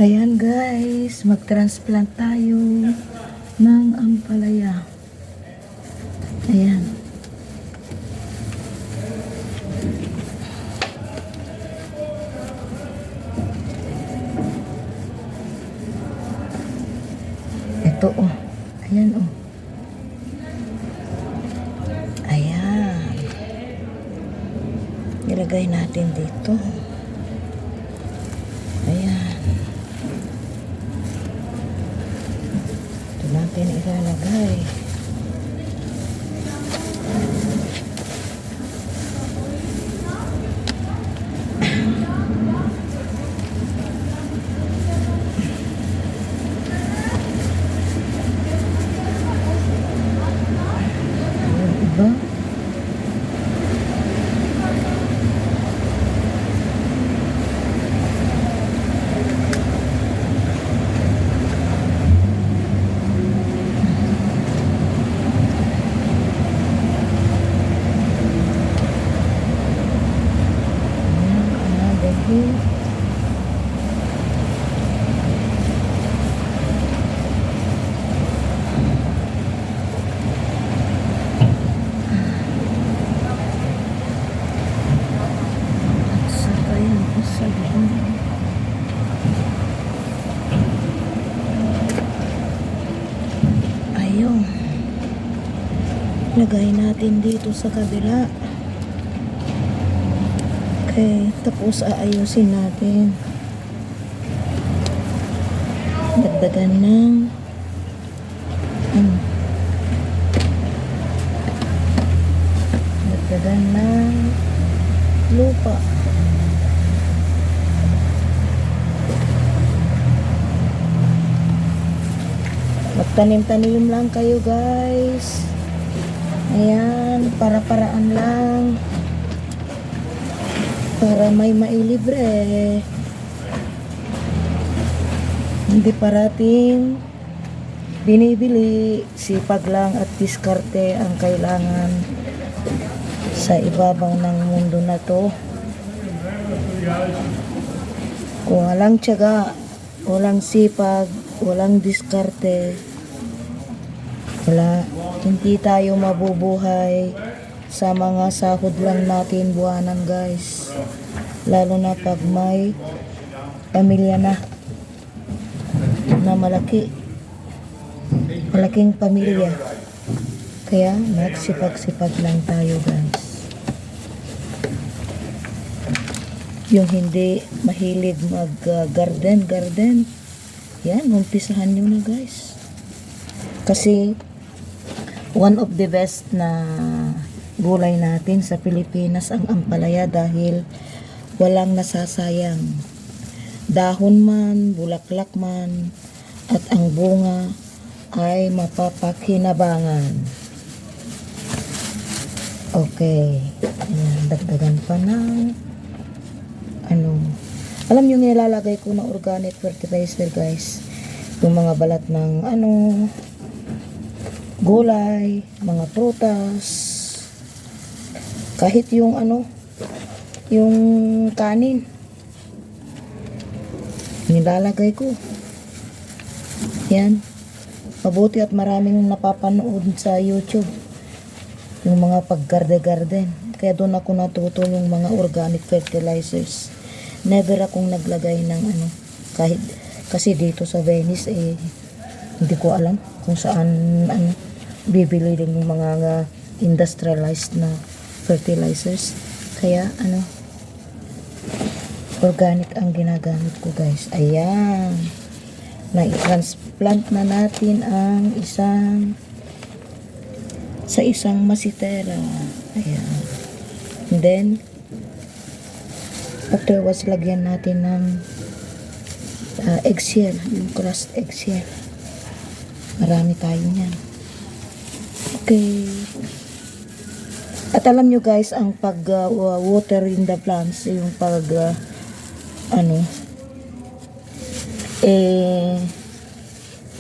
Ayan guys, mag-transplant tayo ng ampalaya. Ayan. Ito oh. Ayan oh. Ayan. Ilagay natin dito. Ayan. Ito natin ilalagay. Ayan, iba. Dahil saka yan sa loob. Ayun. Lagay natin dito sa kabila. Okay, tapos aayusin natin. Dagdagan ng dagdagan ng lupa. Magtanim-tanim lang kayo guys. Ayan, para-paraan lang. Para may mailibre. Hindi parating binibili. Sipag lang at diskarte ang kailangan sa ibabaw ng mundo na to. Kung walang tiyaga, walang sipag, walang diskarte, wala, hindi tayo mabubuhay sa mga sahod lang natin buwanan guys. Lalo na pag may pamilya na malaking pamilya. Kaya magsipag-sipag lang tayo guys. Yung hindi mahilig mag-garden, yan, umpisahan nyo na guys. Kasi one of the best na gulay natin sa Pilipinas ang ampalaya dahil walang nasasayang. Dahon man, bulaklak man, at ang bunga ay mapapakinabangan. Okay. Ayan, dagdagan pa ng alam nyo nilalagay ko na organic fertilizer guys. Yung mga balat ng gulay, mga prutas, kahit yung yung kanin, nilalagay ko. Yan. Mabuti at maraming napapanood sa YouTube yung mga paggarde-garden. Kaya doon ako natuto yung mga organic fertilizers. Never akong naglagay ng kahit, kasi dito sa Venice hindi ko alam kung saan bibili din yung mga industrialized na fertilizers. Kaya organic ang ginagamit ko guys. Ayan. Na-transplant na natin ang sa isang masitera. Ayan. And then afterwards lagyan natin ng eggshell, yung crushed eggshell. Marami tayo niyan. Okay. At alam nyo guys, ang pag water in the plants, yung pag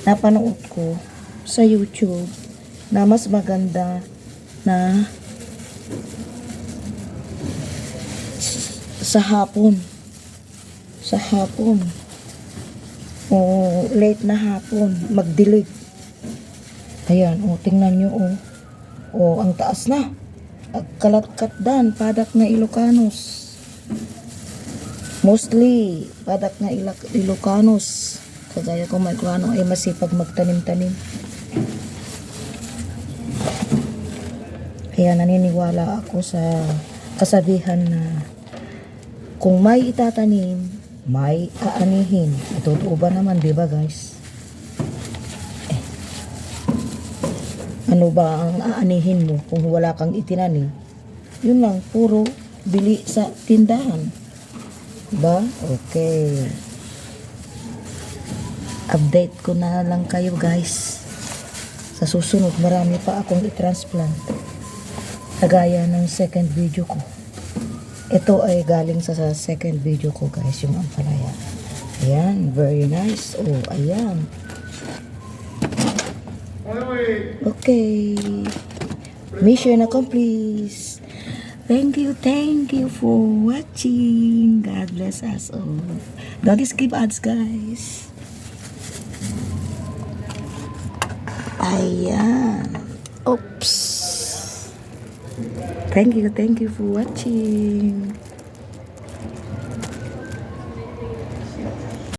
napanood ko sa YouTube na mas maganda na sa hapon. O late na hapon, mag-delete. Ayan, o tingnan nyo o. O, ang taas na. Kalat-katdan, padak na Ilocanos. Mostly, padak na Ilocanos. Kagaya ko may kuano ay masipag magtanim-tanim. Kaya naniniwala ako sa kasabihan na kung may itatanim, may aanihin. Totoo ba naman, di ba guys? Ano ba ang aanihin mo kung wala kang itinanim? Yun lang, puro bili sa tindahan. Ba? Okay. Update ko na lang kayo guys. Sa susunod, marami pa akong i-transplant. Kagaya ng second video ko. Ito ay galing sa second video ko guys, yung ampalaya. Ayan, very nice. Oh, ayan. Okay. Mission accomplished. Thank you for watching. God bless us all. Don't skip ads, guys. Ayan. Oops. Thank you for watching.